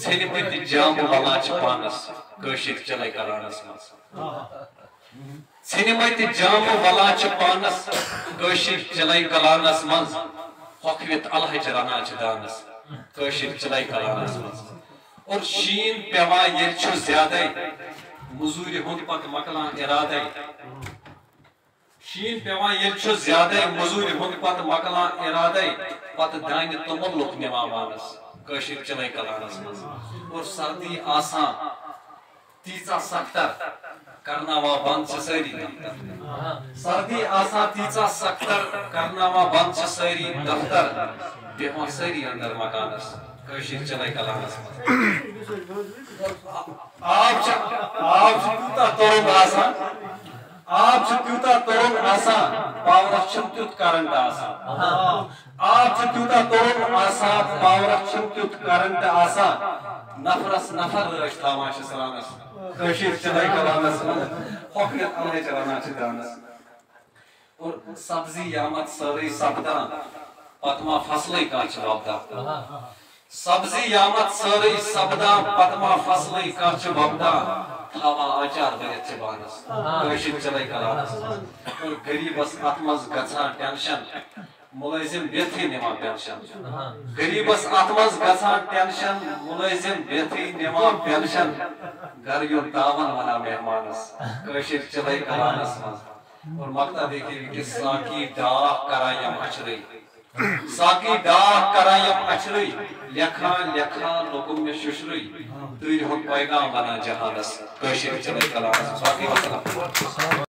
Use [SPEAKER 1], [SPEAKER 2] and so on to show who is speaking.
[SPEAKER 1] ژھنہِ جامہٕ ولان چھِ پانس کٲشِر چلے کلانس منٛز ژھنمٕتۍ جامہٕ ولان چھِ پانس کٲشِر چلے کلانس منٛز ہۄکھوِتھ الہٕچ رنان چھِ دانس کٲشِر چلے کلانس منٛز اور شیٖن پیوان ییٚلہِ چھُ زیادے مٔزوٗرِ ہُنٛد پتہٕ مۄکلان اِرادے شیٖن پیوان ییٚلہِ چھُ زیادے مٔزوٗرِ ہُنٛد پتہٕ مۄکلان اِرادے پتہٕ دانہِ توٚمُل لُکھ نِوان وانس کٲشِر چلے کلانس منٛز اور سردی آسان تیٖژاہ سختر کرناوان بنٛد چھِ سٲری دفتر سردی آسان تیٖژاہ سختر کرناوان بنٛد چھِ سٲری دفتر بیٚہوان سٲری اندر مکانس کٲشِر چلے کلانس منٛز آب چھُ تیوٗتاہ تُرُن آسان آب چھُ تیوٗتاہ تُرُن آسان پاورس چھُنہٕ تیُتھ کرنٹ آسان آب چھُ تیوٗتاہ تُرُن آسان پاورس چھُنہٕ تیُتھ کرنٹ آسان نفرس نفر رٲچھ تھاوان چھِ سرانس کٲشِر چلے کلانس منٛز ہۄکھوِتھ الہٕچ رنان چھِ دانس اور سبزی یامت سٲرٕے سپدان پتہٕ ما فصلٕے کانٛہہ چھِ وۄپدان سبزی یامت سٲرٕے سپدان پتہٕ ما فصلٕے کانٛہہ چھِ وۄپدان تھاوان آچار بٔرِتھ چھِ بانس کٲشِر چلے کلانس منٛز اور غریٖبس اتھ منٛز گژھان ٹینشن مُلٲزم بیتھٕے نِوان پینشن غریٖبس اتھ منٛز گژھان ٹینشن مُلٲزم بیتھٕے نِوان پینشن گھر یُن تاون ونان مہمانس کٲشِر چلے کلانس منٛز اور مکتا دیکھیے کہ ساقی ڈاک کران یم اچھرے ساقی ڈاک کران یم اچھرے لیکھان لیکھان لوکم مےٚ شُشرے تۭرِ ہُنٛد پیغام ونان جہانس کٲشِر چلے کلانس منٛز